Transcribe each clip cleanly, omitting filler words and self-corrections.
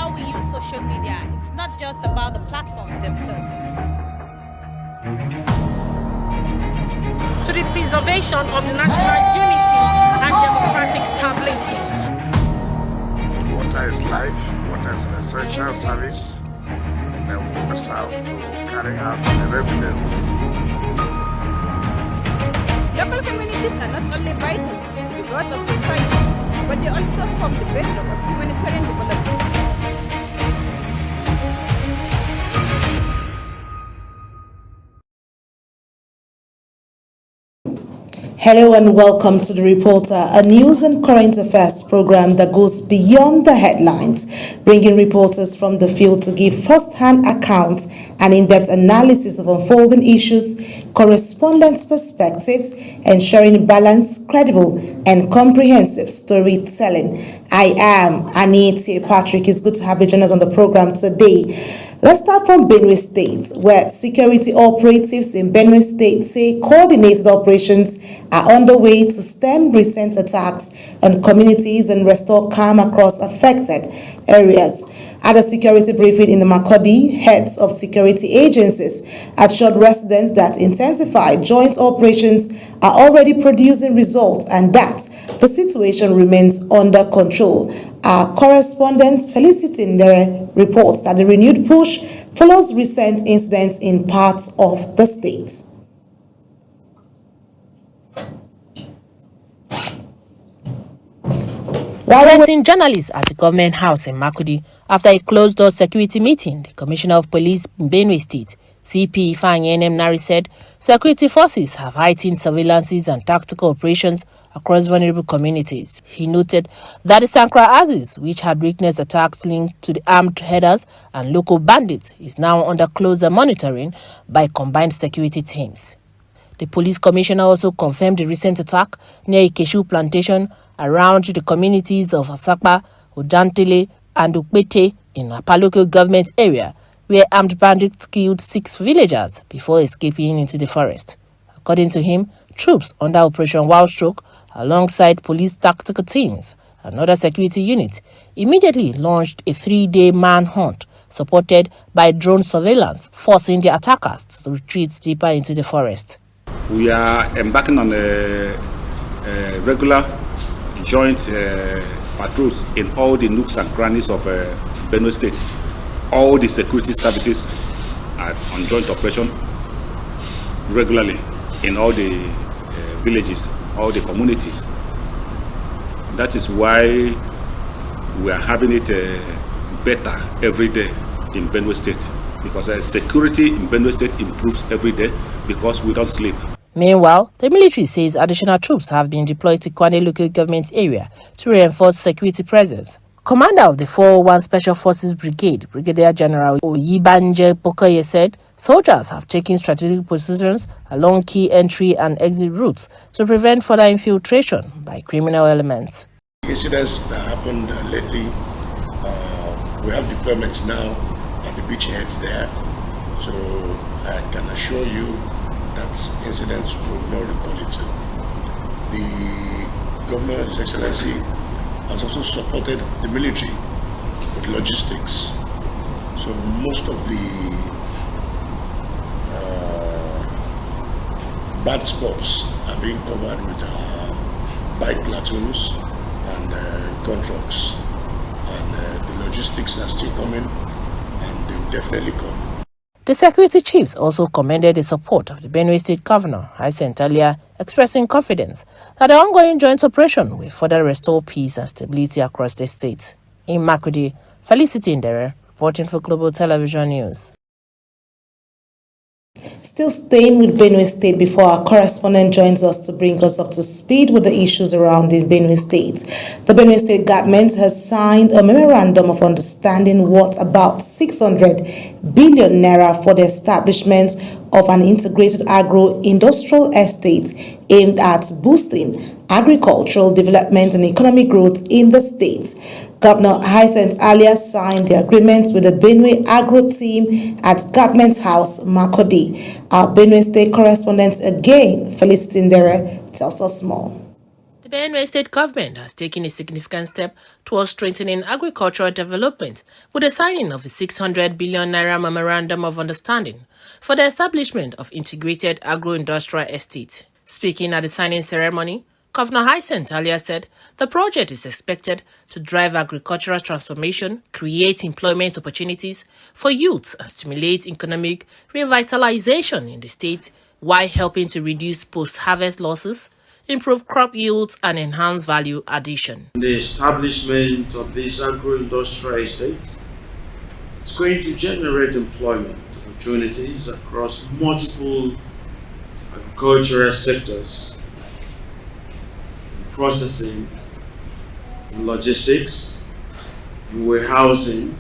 how we use social media. It's not just about the platforms themselves. To the preservation of the national unity and democratic stability. Water is life, water is an essential service, and we must have to carry out the residents. Local communities are not only vital to the growth of society, but they also form the bedrock of humanitarian development. Hello and welcome to The Reporter, a news and current affairs program that goes beyond the headlines, bringing reporters from the field to give first-hand accounts and in-depth analysis of unfolding issues, correspondents' perspectives, ensuring balanced, credible, and comprehensive storytelling. I am Anita Patrick. It's good to have you join us on the program today. Let's start from Benue State, where security operatives in Benue State say coordinated operations are underway to stem recent attacks on communities and restore calm across affected areas. At a security briefing in the Makurdi, heads of security agencies assured residents that intensified joint operations are already producing results and that the situation remains under control. Our correspondent Felicity Ndere reports that the renewed push follows recent incidents in parts of the state. Addressing journalists at the government house in Makurdi after a closed-door security meeting, the Commissioner of Police in Benue State, CP Ifeanyi Nari, said security forces have heightened surveillances and tactical operations across vulnerable communities. He noted that the Sankra Axis, which had witnessed attacks linked to the armed headers and local bandits, is now under closer monitoring by combined security teams. The police commissioner also confirmed the recent attack near Ikeshu plantation around the communities of Asakpa, Ojantele, and Ukpete in Apa local government area, where armed bandits killed 6 villagers before escaping into the forest. According to him, troops under Operation Wildstroke, alongside police tactical teams and other security units, immediately launched a 3-day manhunt supported by drone surveillance, forcing the attackers to retreat deeper into the forest. We are embarking on a regular joint patrols in all the nooks and crannies of Benue State. All the security services are on joint operation regularly in all the villages, all the communities. That is why we are having it better every day in Benue State, because security in Benue State improves every day because we don't sleep. Meanwhile, the military says additional troops have been deployed to Kwane local government area to reinforce security presence. Commander of the 401 Special Forces Brigade, Brigadier General Oyibanje Pokoye, said soldiers have taken strategic positions along key entry and exit routes to prevent further infiltration by criminal elements. Incidents that happened lately, we have deployments now at the beachhead there, so I can assure you that incidents will not recall itself. The Governor, His Excellency, has also supported the military with logistics. So most of the bad spots are being covered with bike platoons and gun trucks. And the logistics are still coming, and they will definitely come. The security chiefs also commended the support of the Benue State Governor, Hyacinthe Alia, expressing confidence that the ongoing joint operation will further restore peace and stability across the state. In Makurdi, Felicity Ndere, reporting for Global Television News. Still staying with Benue State before our correspondent joins us to bring us up to speed with the issues around in Benue State. The Benue State government has signed a memorandum of understanding worth about 600 billion naira for the establishment of an integrated agro-industrial estate aimed at boosting agricultural development and economic growth in the state. Governor Hyacinthe Alia signed the agreement with the Benue Agro team at Government House, Makurdi. Our Benue State correspondent again, Felicity Ndere, tells us more. The Benue State government has taken a significant step towards strengthening agricultural development with the signing of a 600 billion naira memorandum of understanding for the establishment of integrated agro-industrial estate. Speaking at the signing ceremony, Governor Hyacinth Alia said the project is expected to drive agricultural transformation, create employment opportunities for youth, and stimulate economic revitalization in the state while helping to reduce post-harvest losses, improve crop yields, and enhance value addition. The establishment of this agro-industrial estate is going to generate employment opportunities across multiple agricultural sectors, in processing, in logistics, in warehousing,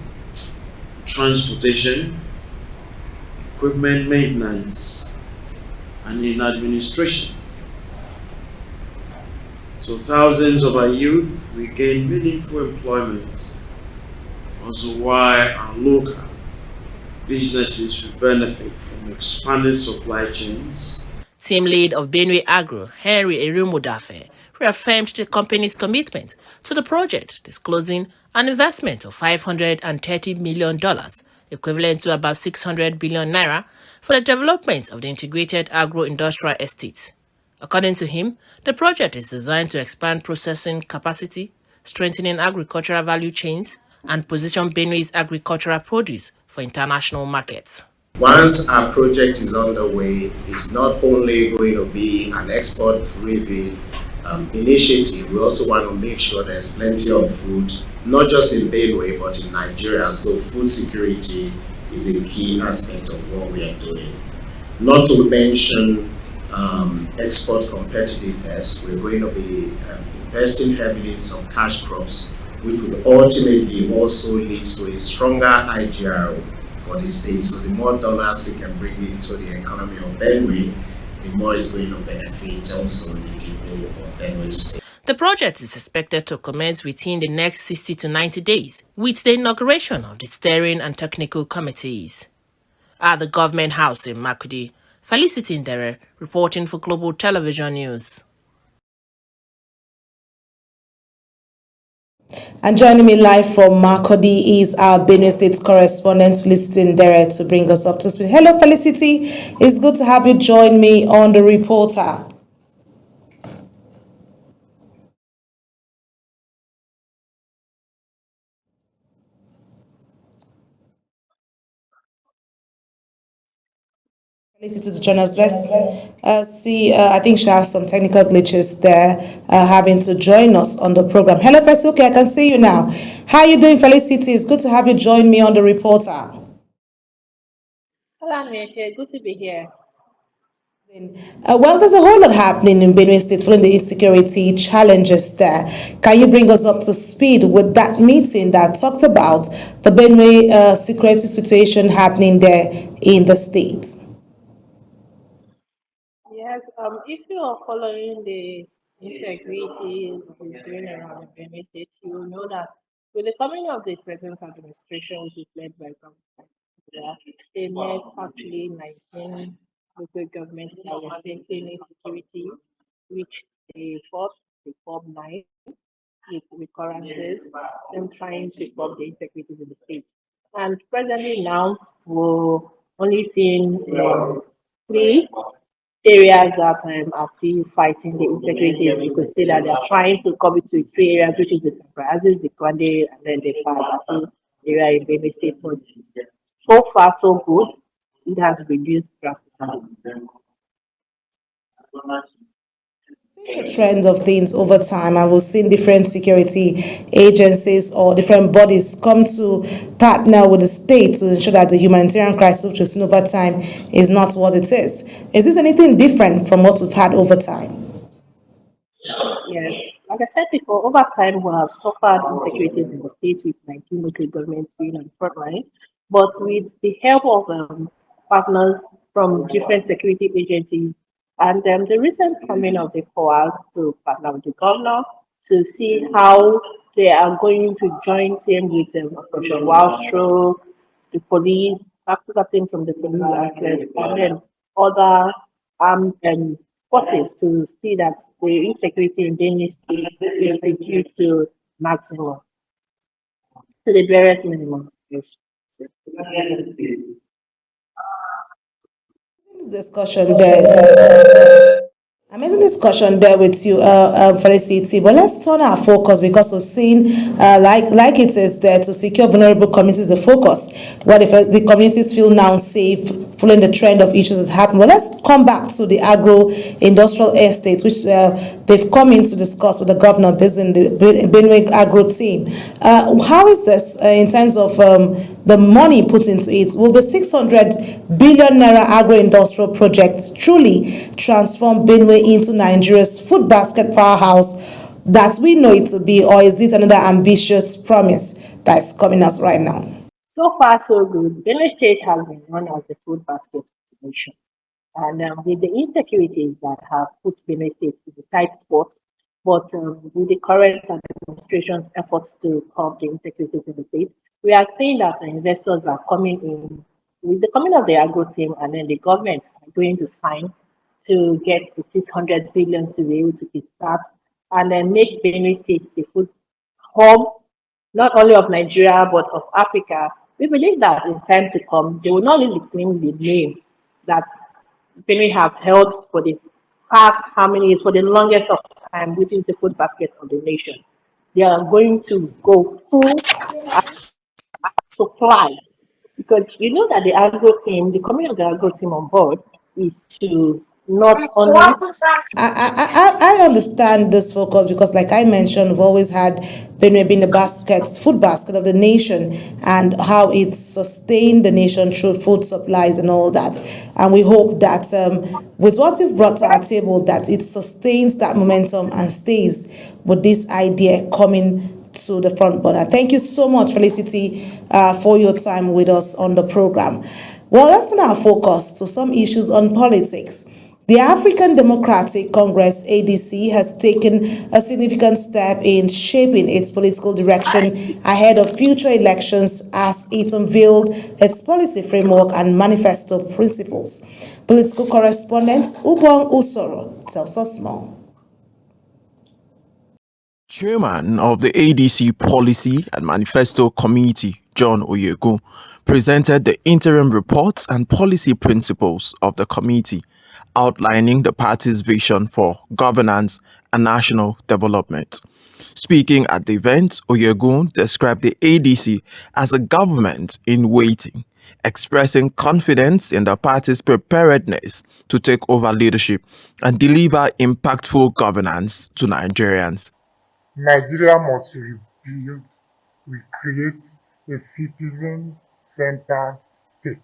transportation, equipment maintenance, and in administration. So thousands of our youth will gain meaningful employment, also why our local businesses will benefit from expanded supply chains. Team lead of Benue Agro, Henry Erumudafe, reaffirmed the company's commitment to the project, disclosing an investment of $530 million, equivalent to about 600 billion naira, for the development of the integrated agro-industrial estate. According to him, the project is designed to expand processing capacity, strengthening agricultural value chains, and position Benue's agricultural produce for international markets. Once our project is underway, it's not only going to be an export-driven initiative, we also want to make sure there's plenty of food, not just in Benue, but in Nigeria. So food security is a key aspect of what we are doing. Not to mention export competitiveness, we're going to be investing heavily in some cash crops, which would ultimately also lead to a stronger IGRO for the state. So the more dollars we can bring into the economy of Benue, the more it's going to benefit also the people of Benue State. The project is expected to commence within the next 60 to 90 days with the inauguration of the steering and technical committees. At the Government House in Makurdi, Felicity Ndere reporting for Global Television News. And joining me live from Makurdi is our Benue State correspondent, Felicity Ndere, to bring us up to speed. Hello, Felicity. It's good to have you join me on The Reporter. Felicity to join us. Let's see. I think she has some technical glitches there, having to join us on the program. Hello, Felicity. Okay, I can see you now. How are you doing, Felicity? It's good to have you join me on The Reporter. Hello, Nete. Good to be here. Well, there's a whole lot happening in Benue State following the insecurity challenges there. Can you bring us up to speed with that meeting that talked about the Benue security situation happening there in the state? Yes, if you are following the integrity that is going around the Benue State, you will know that with the coming of the present administration, which is led by Governor, they met actually 19 local governments that were strengthening security, which they fought to form 9 with recurrences, them trying to form the integrity in the state. And presently now, we're only seeing 3 areas that are still fighting the integrity. You could say that they're trying to come into 3 areas, which is the Brazil, the Kwande, and then the Far area in Benue State. But so far, so good. It has reduced drastically. The trend of things over time, and we've seen different security agencies or different bodies come to partner with the state to ensure that the humanitarian crisis, which we've seen over time, is not what it is. Is this anything different from what we've had over time? Yes, like I said before, over time we have suffered insecurities in the state with 19 local governments being on the front line, but with the help of partners from different security agencies, and the recent coming of the FOAS to partner with the governor to see how they are going to join team with Operation Wildstro, the police, after team from the police, and then other armed forces to see that the insecurity in Benue State is reduced to maximum, to the barest minimum. Yes. Discussion there. Amazing discussion there with you, Felicity. But let's turn our focus because we've seen, like it is there, to secure vulnerable communities, the focus. What if the communities feel now safe, following the trend of issues that happen? Well, let's come back to the agro-industrial estate, which they've come in to discuss with the governor based in the Benue Agro team. How is this in terms of the money put into it? Will the 600 billion naira agro-industrial project truly transform Benue into Nigeria's food basket powerhouse that we know it to be, or is it another ambitious promise that's coming us right now? So far, so good. Benue State has been known as the food basket nation. And with the insecurities that have put Benue State to the tight spot, but with the current administration's efforts to curb the insecurities in the state, we are seeing that the investors are coming in with the coming of the agro team, and then the government are going to sign to get the 600 billion to be able to kickstart and then make Benue State the food hub, not only of Nigeria but of Africa. We believe that in time to come, they will not only claim the name that Benue have held for the past how many years, for the longest of time, which is the food basket of the nation. They are going to go full supply, because you know that the agro team, the coming of the agro team on board is to not only. I understand this focus because, like I mentioned, we've always had Benue being the food basket of the nation, and how it's sustained the nation through food supplies and all that. And we hope that with what you've brought to our table, that it sustains that momentum and stays with this idea coming to the front burner. Thank you so much, Felicity, for your time with us on the program. Well, let's turn our focus to some issues on politics. The African Democratic Congress, ADC, has taken a significant step in shaping its political direction ahead of future elections as it unveiled its policy framework and manifesto principles. Political correspondent Ubong Usoro tells us more. Chairman of the ADC Policy and Manifesto Committee, John Oyegun, presented the interim reports and policy principles of the committee, outlining the party's vision for governance and national development. Speaking at the event, Oyegun described the ADC as a government in waiting, expressing confidence in the party's preparedness to take over leadership and deliver impactful governance to Nigerians. Nigeria must rebuild, recreate a citizen-centered state.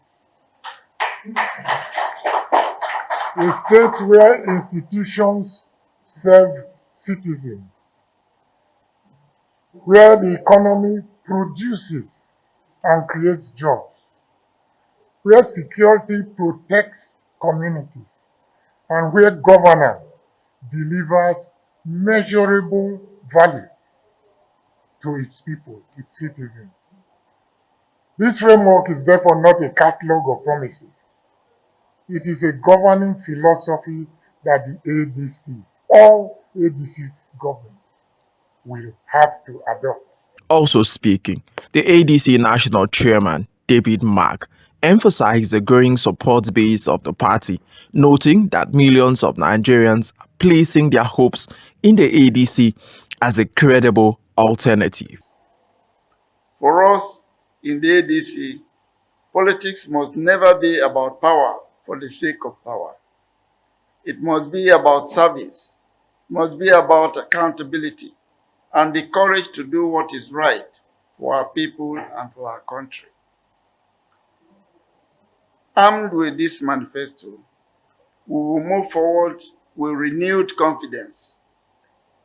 A state where institutions serve citizens, where the economy produces and creates jobs, where security protects communities, and where governance delivers measurable value to its people, its citizens. This framework is therefore not a catalog of promises. It is a governing philosophy that the ADC, all ADC governments, will have to adopt. Also speaking, the ADC National Chairman, David Mark, emphasized the growing support base of the party, noting that millions of Nigerians are placing their hopes in the ADC as a credible alternative. For us in the ADC, politics must never be about power for the sake of power. It must be about service, must be about accountability, and the courage to do what is right for our people and for our country. Armed with this manifesto, we will move forward with renewed confidence,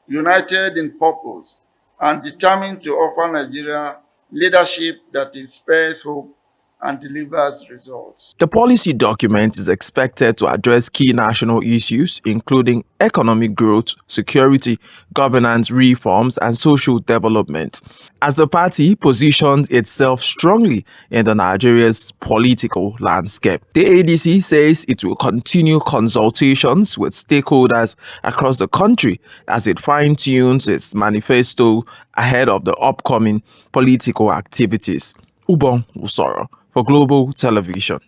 united in purpose, and determined to offer Nigeria leadership that inspires hope and delivers results. The policy document is expected to address key national issues, including economic growth, security, governance reforms, and social development. As the party positions itself strongly in the Nigeria's political landscape, the ADC says it will continue consultations with stakeholders across the country as it fine-tunes its manifesto ahead of the upcoming political activities. Ubong Usoro for Global Television.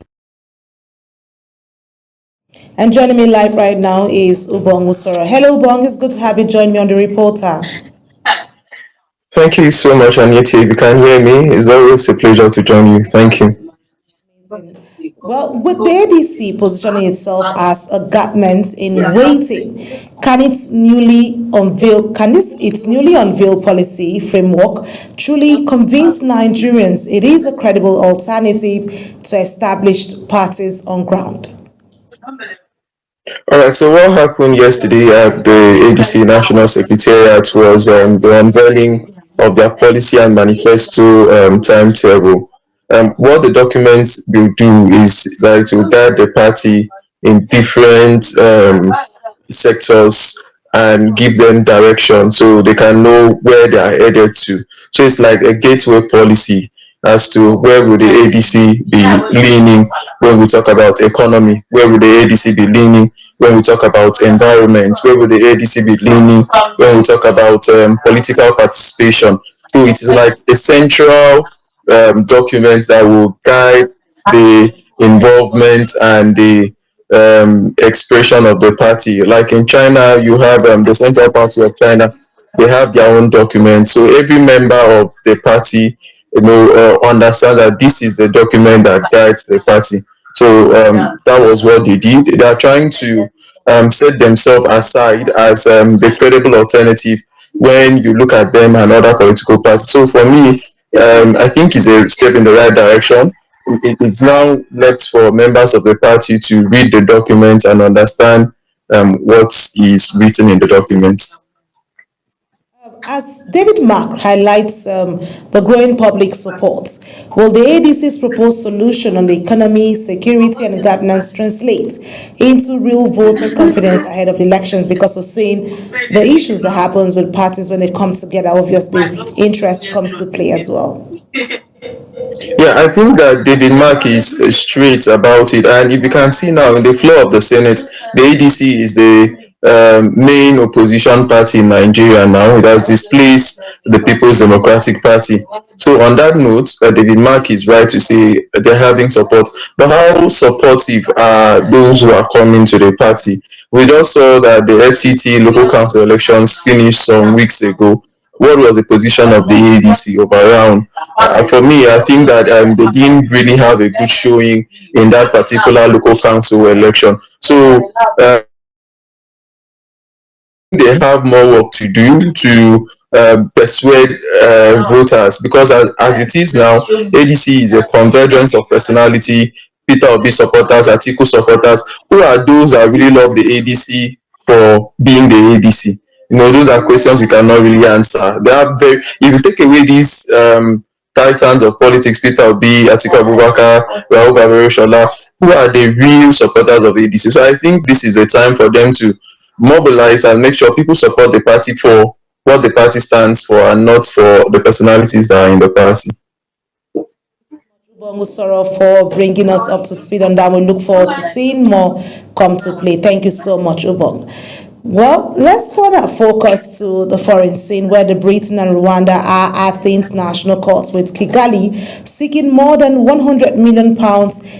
And joining me live right now is Ubong Usoro. Hello, Ubong. It's good to have you join me on The Reporter. Thank you so much, Anita. If you can hear me, it's always a pleasure to join you. Thank you. Well, with the ADC positioning itself as a government in waiting, can its newly unveiled policy framework truly convince Nigerians it is a credible alternative to established parties on ground? All right, so what happened yesterday at the ADC National Secretariat was the unveiling of their policy and manifesto timetable. What the documents will do is that it will guide the party in different sectors and give them direction so they can know where they are headed to. So it's like a gateway policy as to where will the ADC be leaning when we talk about economy, where will the ADC be leaning when we talk about environment, where will the ADC be leaning when we talk about political participation. So it is like a central documents that will guide the involvement and the expression of the party. Like in China, you have the Central Party of China. They have their own documents. So every member of the party, understand that this is the document that guides the party. So that was what they did. They are trying to set themselves aside as the credible alternative when you look at them and other political parties. So for me, I think it's a step in the right direction. It's now left for members of the party to read the document and understand what is written in the document. As David Mark highlights the growing public support, will the ADC's proposed solution on the economy, security, and governance translate into real voter confidence ahead of elections? Because we're seeing the issues that happens with parties when they come together, obviously interest comes to play as well. Yeah, I think that David Mark is straight about it, and if you can see now in the floor of the Senate, the ADC is the main opposition party in Nigeria now. It has displaced the People's Democratic Party. So on that note, David Mark is right to say they're having support. But how supportive are those who are coming to the party? We just saw that the FCT local council elections finished some weeks ago. What was the position of the ADC around? For me, I think that they didn't really have a good showing in that particular local council election. So they have more work to do to persuade voters, because as it is now, ADC is a convergence of personality. Peter Obi supporters, Atiku supporters. Who are those that really love the ADC for being the ADC? Those are questions we cannot really answer. They are if you take away these titans of politics, Peter Obi, Atiku Abubakar, Rahul Gavere-Shola, who are the real supporters of ADC? So I think this is a time for them to mobilize and make sure people support the party for what the party stands for and not for the personalities that are in the party. Ubong Usoro for bringing us up to speed on that. We look forward to seeing more come to play. Thank you so much, Ubong. Well, let's turn our focus to the foreign scene, where the Britain and Rwanda are at the international court, with Kigali seeking more than £100 million.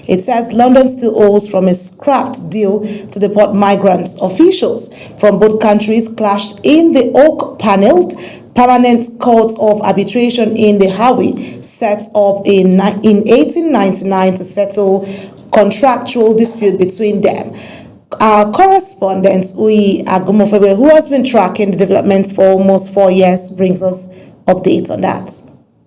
It says London still owes from a scrapped deal to deport migrants. Officials from both countries clashed in the oak-paneled Permanent Court of Arbitration in The Hague, set up in 1899 to settle contractual dispute between them. Our correspondent, Uyi Agumofebe, who has been tracking the developments for almost 4 years, brings us updates on that.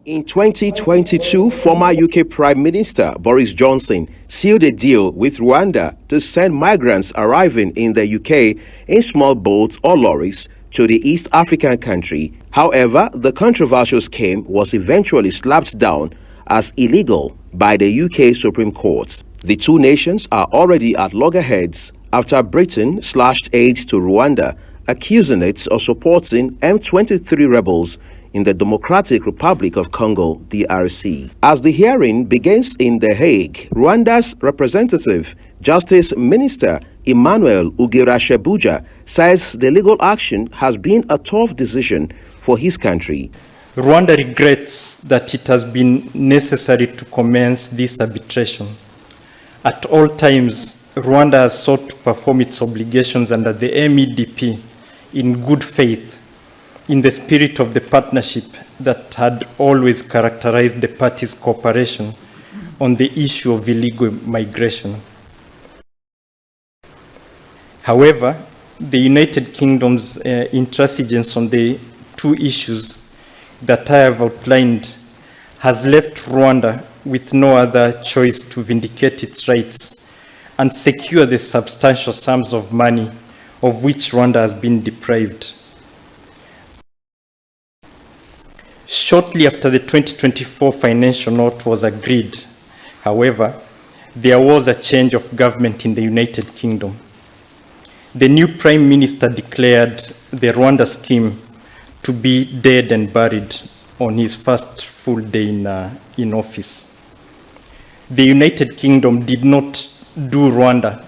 In 2022, former UK Prime Minister Boris Johnson sealed a deal with Rwanda to send migrants arriving in the UK in small boats or lorries to the East African country. However, the controversial scheme was eventually slapped down as illegal by the UK Supreme Court. The two nations are already at loggerheads after Britain slashed aid to Rwanda, accusing it of supporting M23 rebels in the Democratic Republic of Congo, DRC. As the hearing begins in The Hague, Rwanda's representative, Justice Minister Emmanuel Ugirashebuja, says the legal action has been a tough decision for his country. Rwanda regrets that it has been necessary to commence this arbitration. At all times, Rwanda has sought to perform its obligations under the MEDP in good faith, in the spirit of the partnership that had always characterized the parties' cooperation on the issue of illegal migration. However, the United Kingdom's intransigence on the two issues that I have outlined has left Rwanda with no other choice to vindicate its rights and secure the substantial sums of money of which Rwanda has been deprived. Shortly after the 2024 financial note was agreed, however, there was a change of government in the United Kingdom. The new Prime Minister declared the Rwanda scheme to be dead and buried on his first full day in office. The United Kingdom did not do Rwanda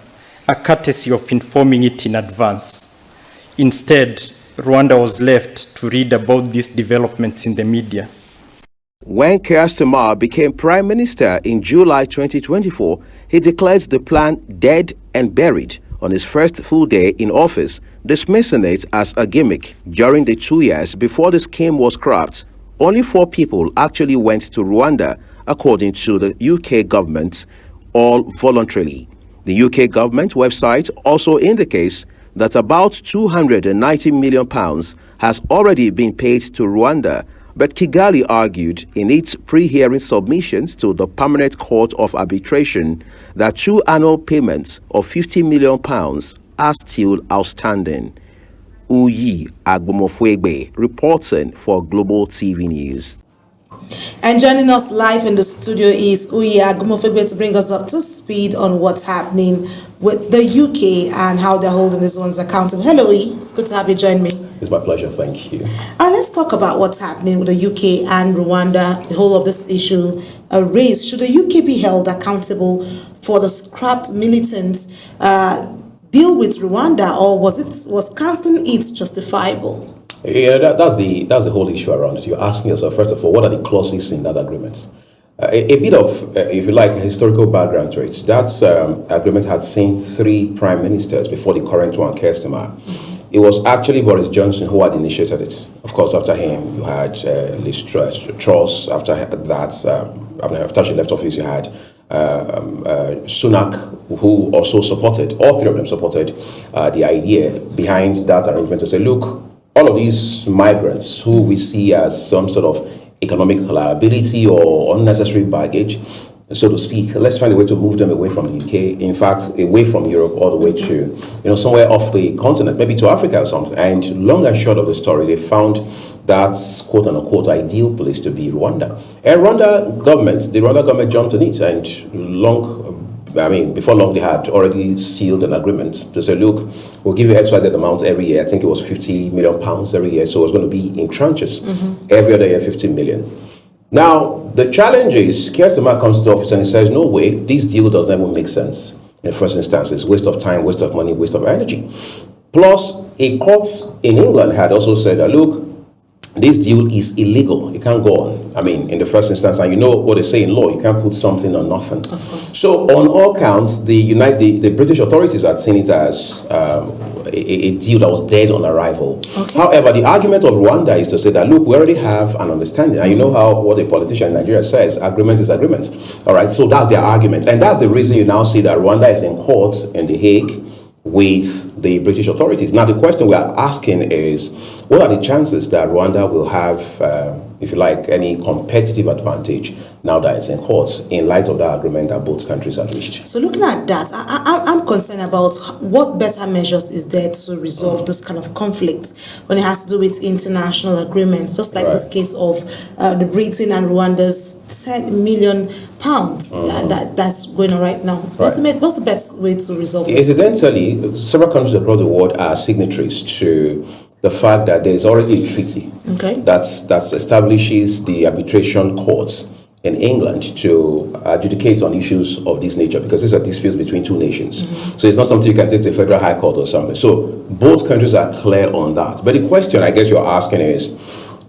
a courtesy of informing it in advance. Instead, Rwanda was left to read about these developments in the media. When Keir Starmer became Prime Minister in July 2024, he declared the plan dead and buried on his first full day in office, dismissing it as a gimmick. During the 2 years before the scheme was scrapped, only 4 people actually went to Rwanda, according to the UK government, all voluntarily. The UK government website also indicates that about £290 million has already been paid to Rwanda, but Kigali argued in its pre-hearing submissions to the Permanent Court of Arbitration that 2 annual payments of £50 million are still outstanding. Uyi Agbomofwegbe reporting for Global TV News. And joining us live in the studio is Uyi Agbomofwegbe to bring us up to speed on what's happening with the UK and how they're holding these ones accountable. Hello, Uyi. It's good to have you join me. It's my pleasure. Thank you. Let's talk about what's happening with the UK and Rwanda, the whole of this issue raised. Should the UK be held accountable for the scrapped militants deal with Rwanda, or was cancelling it justifiable? Yeah, that's the whole issue around it. You're asking yourself, first of all, what are the clauses in that agreement? A bit of, if you like, a historical background to it. That agreement had seen 3 prime ministers before the current one, Keir Starmer. It was actually Boris Johnson who had initiated it. Of course, after him, you had Liz Truss. After that, after she left office, you had Sunak, who also supported, all 3 of them supported the idea behind that arrangement to say, look, all of these migrants who we see as some sort of economic liability or unnecessary baggage, so to speak, let's find a way to move them away from the UK, in fact, away from Europe, all the way to, somewhere off the continent, maybe to Africa or something. And long and short of the story, they found that quote unquote ideal place to be Rwanda. And the Rwanda government jumped on it, and before long, they had already sealed an agreement to say, look, we'll give you XYZ amounts every year. I think it was £50 million every year. So it was going to be in tranches. Every other year, 50 million. Now, the challenge is, Keir Starmer comes to office and he says, no way, this deal does not even make sense. In the first instance, it's waste of time, waste of money, waste of energy. Plus, a court in England had also said that, look, this deal is illegal. It can't go on. In the first instance, and you know what they say in law, you can't put something on nothing. So on all counts, the British authorities had seen it as a deal that was dead on arrival. However, the argument of Rwanda is to say that, look, we already have an understanding. And you know what a politician in Nigeria says, agreement is agreement. All right, so that's their argument. And that's the reason you now see that Rwanda is in court in The Hague with the British authorities. Now, the question we are asking is, what are the chances that Rwanda will have if you like, any competitive advantage now that it's in court in light of that agreement that both countries have reached. So looking at that, I'm concerned about what better measures is there to resolve this kind of conflict when it has to do with international agreements, just like this case of the Britain and Rwanda's £10 million that's going on right now. What's the best way to resolve this? Incidentally, several countries across the world are signatories to the fact that there's already a treaty that establishes the arbitration courts in England to adjudicate on issues of this nature, because these are disputes between two nations. So it's not something you can take to a federal high court or something. So both countries are clear on that. But the question I guess you're asking is,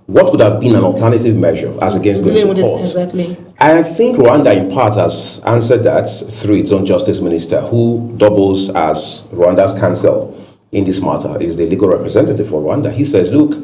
what would have been an alternative measure as against going to court? Exactly. I think Rwanda in part has answered that through its own justice minister, who doubles as Rwanda's counsel in this matter, is the legal representative for Rwanda. He says, look,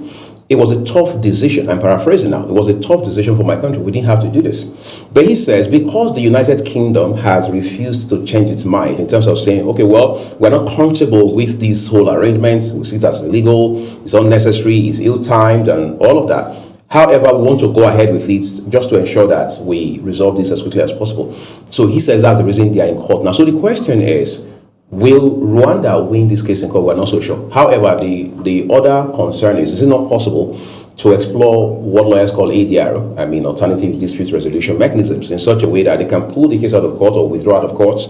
it was a tough decision. I'm paraphrasing now. It was a tough decision for my country. We didn't have to do this. But he says, because the United Kingdom has refused to change its mind in terms of saying, okay, well, we're not comfortable with these whole arrangements. We see it as illegal, it's unnecessary, it's ill-timed, and all of that. However, we want to go ahead with it just to ensure that we resolve this as quickly as possible. So he says that's the reason they are in court now. So the question is, will Rwanda win this case in court? We're not so sure. However, the other concern is it not possible to explore what lawyers call ADR, alternative dispute resolution mechanisms, in such a way that they can pull the case out of court or withdraw out of court,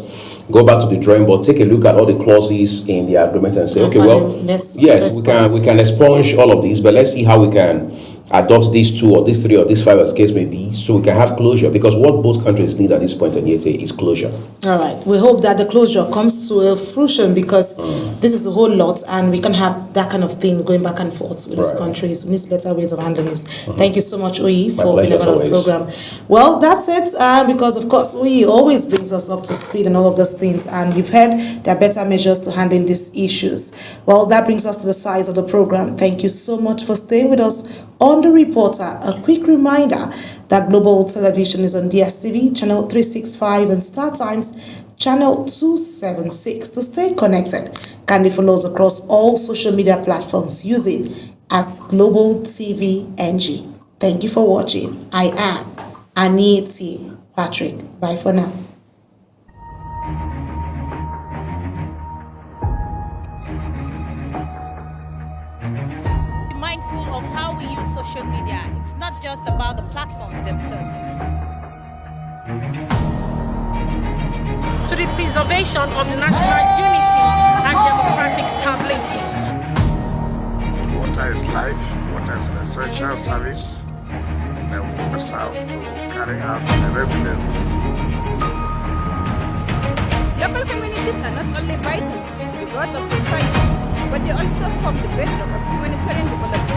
go back to the drawing board, take a look at all the clauses in the agreement and say, okay, well, yes, we can expunge all of these, but let's see how we can adopt these two or these three or these five, as the case may be, so we can have closure, because what both countries need at this point in Yete is closure. All right. We hope that the closure comes to a fruition, because this is a whole lot, and we can have that kind of thing going back and forth with these countries. We need better ways of handling this. Thank you so much, Oyi, for being on the program. Well, that's it, because of course Oyi always brings us up to speed on all of those things, and you've heard there are better measures to handling these issues. Well, that brings us to the size of the program. Thank you so much for staying with us on The Reporter. A quick reminder that Global Television is on DSTV, channel 365, and Star Times, channel 276. To stay connected, kindly follow us across all social media platforms using @GlobalTVNG. Thank you for watching. I am Aniti Patrick. Bye for now. Social media, it's not just about the platforms themselves. To the preservation of the national unity and democratic stability. Water is life, water is an essential service, and we must have to carry out the residents. Local communities are not only vital to the growth of society, but they also form the bedrock of humanitarian development.